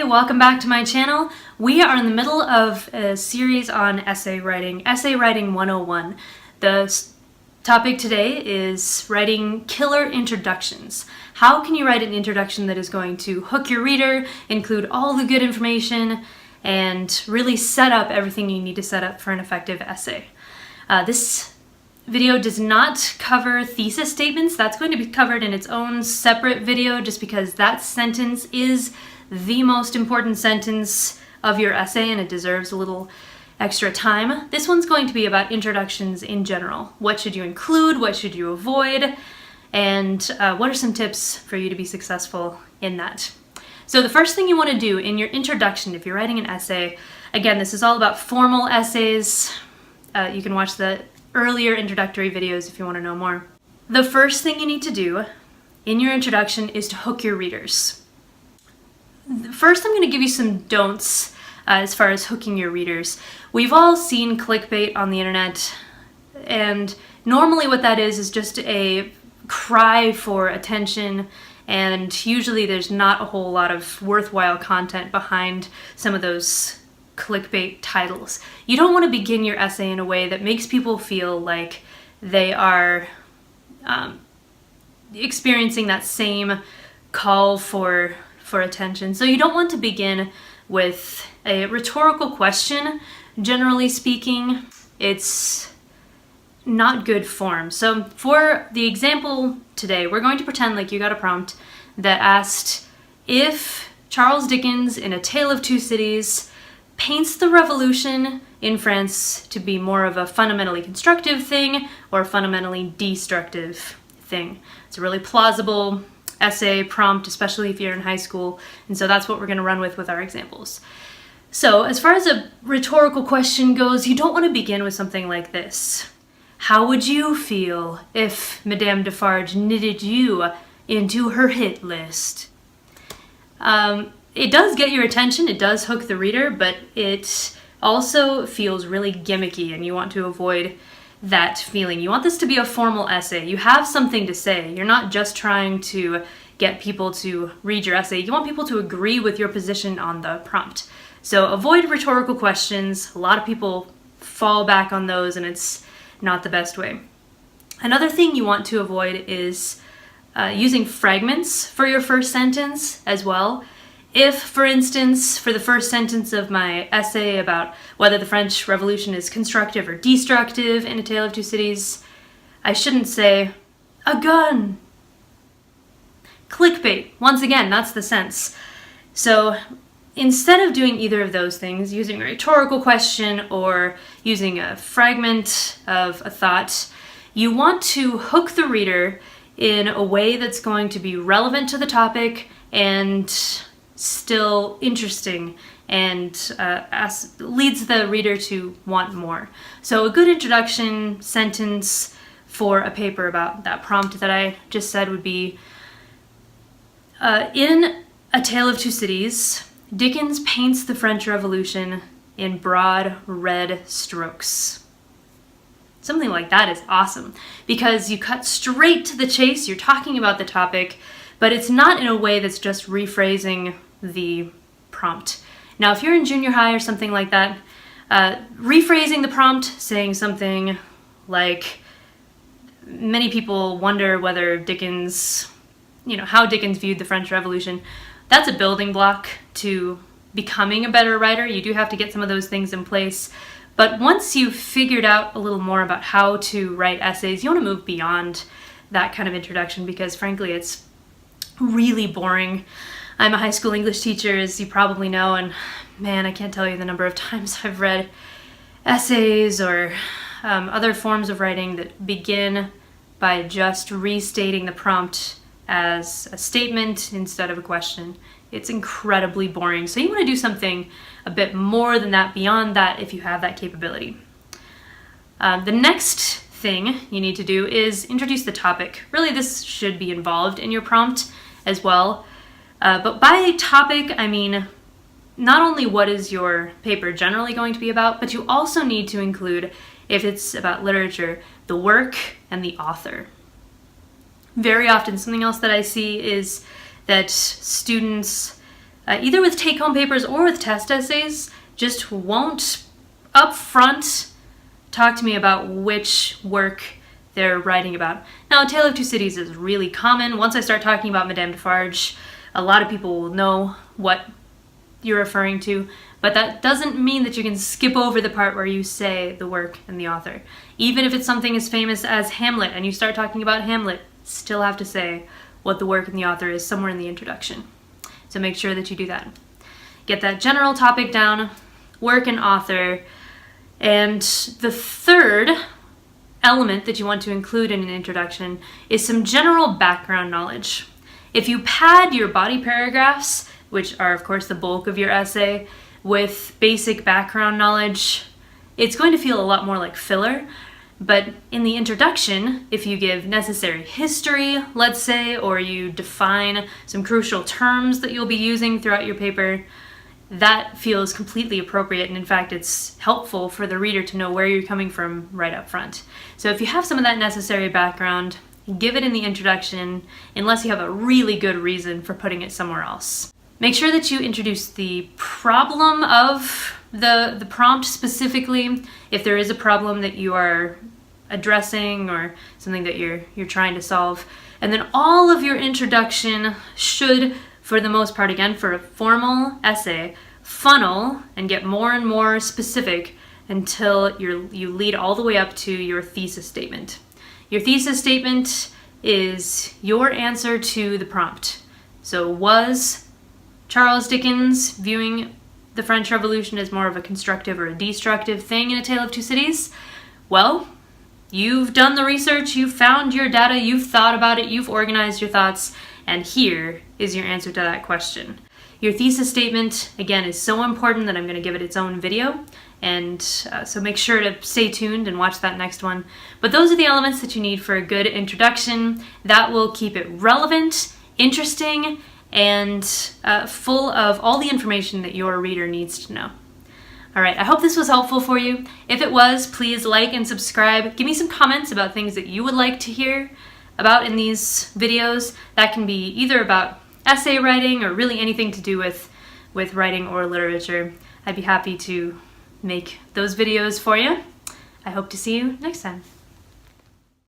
welcome back to my channel. We are in the middle of a series on Essay Writing 101. The topic today is writing killer introductions. How can you write an introduction that is going to hook your reader, include all the good information, and really set up everything you need to set up for an effective essay? This video does not cover thesis statements. That's going to be covered in its own separate video just because that sentence is the most important sentence of your essay and it deserves a little extra time. This one's going to be about introductions in general. What should you include? What should you avoid? And what are some tips for you to be successful in that? So the first thing you want to do in your introduction, if you're writing an essay, again, this is all about formal essays. You can watch the earlier introductory videos if you want to know more. The first thing you need to do in your introduction is to hook your readers. First, I'm going to give you some don'ts as far as hooking your readers. We've all seen clickbait on the internet, and normally what that is just a cry for attention, and usually there's not a whole lot of worthwhile content behind some of those clickbait titles. You don't want to begin your essay in a way that makes people feel like they are experiencing that same call for attention. So you don't want to begin with a rhetorical question. Generally speaking, it's not good form. So for the example today, we're going to pretend like you got a prompt that asked if Charles Dickens in A Tale of Two Cities paints the revolution in France to be more of a fundamentally constructive thing or a fundamentally destructive thing. It's a really plausible essay prompt, especially if you're in high school, and so that's what we're going to run with our examples. So as far as a rhetorical question goes, you don't want to begin with something like this. How would you feel if Madame Defarge knitted you into her hit list? It does get your attention, it does hook the reader, but it also feels really gimmicky, and you want to avoid that feeling. You want this to be a formal essay. You have something to say. You're not just trying to get people to read your essay. You want people to agree with your position on the prompt. So avoid rhetorical questions. A lot of people fall back on those, and it's not the best way. Another thing you want to avoid is using fragments for your first sentence as well. If, for instance, for the first sentence of my essay about whether the French Revolution is constructive or destructive in A Tale of Two Cities, I shouldn't say, a gun. Clickbait. Once again, that's the sense. So instead of doing either of those things, using a rhetorical question or using a fragment of a thought, you want to hook the reader in a way that's going to be relevant to the topic and still interesting and leads the reader to want more. So a good introduction sentence for a paper about that prompt that I just said would be, in A Tale of Two Cities, Dickens paints the French Revolution in broad red strokes. Something like that is awesome because you cut straight to the chase, you're talking about the topic, but it's not in a way that's just rephrasing the prompt. Now, if you're in junior high or something like that, rephrasing the prompt, saying something like, many people wonder whether Dickens, how Dickens viewed the French Revolution. That's a building block to becoming a better writer. You do have to get some of those things in place. But once you've figured out a little more about how to write essays, you want to move beyond that kind of introduction because, frankly, it's really boring. I'm a high school English teacher, as you probably know, and man, I can't tell you the number of times I've read essays or other forms of writing that begin by just restating the prompt as a statement instead of a question. It's incredibly boring. So you want to do something a bit more than that, beyond that, if you have that capability. The next thing you need to do is introduce the topic. Really, this should be involved in your prompt as well. But by topic, I mean not only what is your paper generally going to be about, but you also need to include, if it's about literature, the work and the author. Very often, something else that I see is that students either with take-home papers or with test essays, just won't up front talk to me about which work they're writing about. Now, A Tale of Two Cities is really common. Once I start talking about Madame Defarge, a lot of people will know what you're referring to, but that doesn't mean that you can skip over the part where you say the work and the author. Even if it's something as famous as Hamlet and you start talking about Hamlet, still have to say what the work and the author is somewhere in the introduction. So make sure that you do that. Get that general topic down, work and author, and the third element that you want to include in an introduction is some general background knowledge. If you pad your body paragraphs, which are of course the bulk of your essay, with basic background knowledge, it's going to feel a lot more like filler. But in the introduction, if you give necessary history, let's say, or you define some crucial terms that you'll be using throughout your paper, that feels completely appropriate, and in fact it's helpful for the reader to know where you're coming from right up front. So if you have some of that necessary background, give it in the introduction, unless you have a really good reason for putting it somewhere else. Make sure that you introduce the problem of the prompt specifically, if there is a problem that you are addressing or something that you're trying to solve. And then all of your introduction should, for the most part, again, for a formal essay, funnel and get more and more specific until you lead all the way up to your thesis statement. Your thesis statement is your answer to the prompt. So was Charles Dickens viewing the French Revolution as more of a constructive or a destructive thing in A Tale of Two Cities? Well, you've done the research, you've found your data, you've thought about it, you've organized your thoughts, and here is your answer to that question. Your thesis statement, again, is so important that I'm going to give it its own video, and so make sure to stay tuned and watch that next one. But those are the elements that you need for a good introduction that will keep it relevant, interesting, and full of all the information that your reader needs to know. Alright, I hope this was helpful for you. If it was, please like and subscribe. Give me some comments about things that you would like to hear about in these videos. That can be either about essay writing or really anything to do with writing or literature. I'd be happy to make those videos for you. I hope to see you next time.